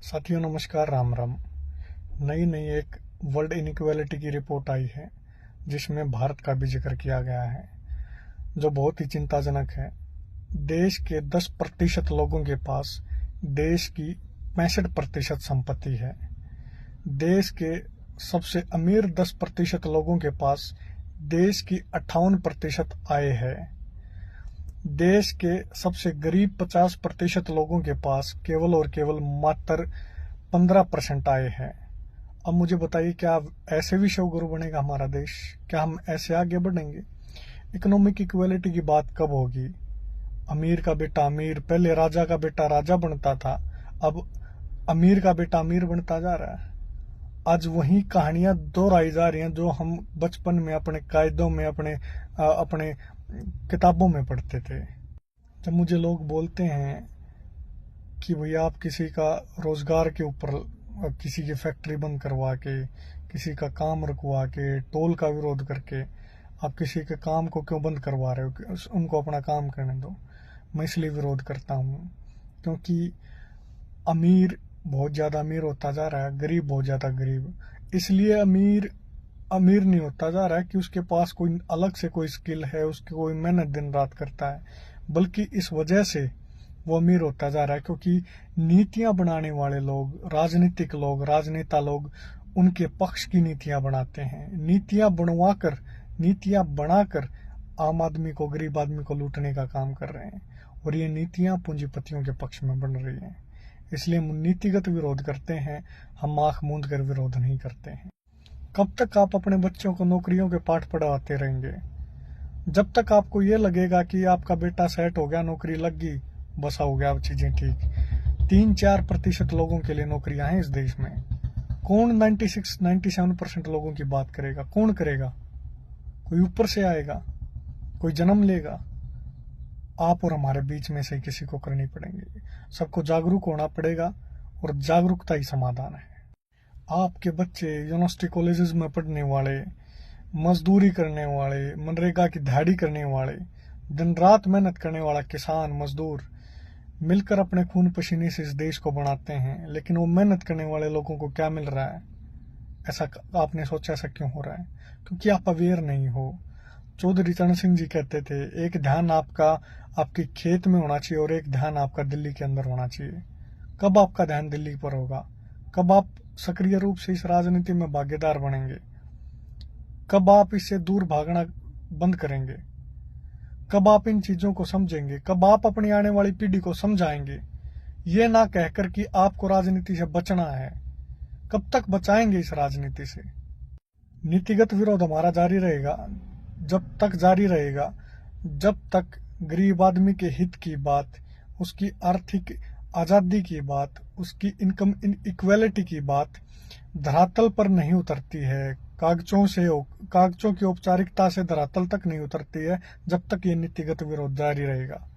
साथियों नमस्कार, राम राम। नई एक वर्ल्ड इनइक्वालिटी की रिपोर्ट आई है जिसमें भारत का भी जिक्र किया गया है, जो बहुत ही चिंताजनक है। देश के 10% लोगों के पास देश की 65% संपत्ति है। देश के सबसे अमीर 10% लोगों के पास देश की 58% आय है। देश के सबसे गरीब 50% लोगों के पास केवल और केवल मात्र 15% आय है। अब मुझे बताइए, क्या ऐसे भी विश्वगुरु बनेगा हमारा देश? क्या हम ऐसे आगे बढ़ेंगे? इकोनॉमिक इक्वालिटी की बात कब होगी? अमीर का बेटा अमीर, पहले राजा का बेटा राजा बनता था, अब अमीर का बेटा अमीर बनता जा रहा है। आज वही कहानियां दोहराई जा रही हैं जो हम बचपन में अपने कायदों में अपने किताबों में पढ़ते थे। जब मुझे लोग बोलते हैं कि भैया आप किसी का रोजगार के ऊपर, किसी की फैक्ट्री बंद करवा के, किसी का काम रुकवा के, टोल का विरोध करके आप किसी के काम को क्यों बंद करवा रहे हो, उनको अपना काम करने दो। मैं इसलिए विरोध करता हूँ क्योंकि अमीर बहुत ज्यादा अमीर होता जा रहा है, गरीब बहुत ज्यादा गरीब। इसलिए अमीर अमीर नहीं होता जा रहा है कि उसके पास कोई अलग से कोई स्किल है, उसकी कोई मेहनत दिन रात करता है, बल्कि इस वजह से वो अमीर होता जा रहा है क्योंकि नीतियां बनाने वाले लोग, राजनीतिक लोग, राजनेता लोग उनके पक्ष की नीतियां बनाते हैं। नीतियां बनाकर आम आदमी को, गरीब आदमी को लूटने का काम कर रहे हैं, और ये नीतियां पूंजीपतियों के पक्ष में बन रही हैं। इसलिए हम नीतिगत विरोध करते हैं, हम आंख मूंद कर विरोध नहीं करते हैं। कब तक आप अपने बच्चों को नौकरियों के पाठ पढ़ाते रहेंगे? जब तक आपको ये लगेगा कि आपका बेटा सेट हो गया, नौकरी लग गई, बसा हो गया, अब चीजें ठीक। 3-4% लोगों के लिए नौकरियां हैं इस देश में। कौन 96-97% लोगों की बात करेगा? कौन करेगा? कोई ऊपर से आएगा, कोई जन्म लेगा? आप और हमारे बीच में से किसी को करनी पड़ेंगे। सबको जागरूक होना पड़ेगा, और जागरूकता ही समाधान है। आपके बच्चे यूनिवर्सिटी कॉलेजेस में पढ़ने वाले, मजदूरी करने वाले, मनरेगा की दिहाड़ी करने वाले, दिन रात मेहनत करने वाला किसान, मजदूर मिलकर अपने खून पसीने से इस देश को बनाते हैं, लेकिन वो मेहनत करने वाले लोगों को क्या मिल रहा है? ऐसा आपने सोचा ऐसा क्यों हो रहा है? क्योंकि आप अवेयर नहीं हो। चौधरी चरण सिंह जी कहते थे, एक ध्यान आपका आपके खेत में होना चाहिए और एक ध्यान आपका दिल्ली के अंदर होना चाहिए। कब आपका ध्यान दिल्ली पर होगा? कब आप सक्रिय रूप से इस राजनीति में भागीदार बनेंगे? कब आप इससे दूर भागना बंद करेंगे? कब आप इन चीजों को समझेंगे? कब आप अपनी आने वाली पीढ़ी को समझाएंगे? ये ना कहकर कि आपको राजनीति से बचना है। कब तक बचाएंगे इस राजनीति से? नीतिगत विरोध हमारा जारी रहेगा, जब तक गरीब आदमी के हित की बात, उसकी आर्थिक आजादी की बात, उसकी इनकम इक्वेलिटी की बात धरातल पर नहीं उतरती है, कागजों की औपचारिकता से धरातल तक नहीं उतरती है, जब तक ये नीतिगत विरोध जारी रहेगा।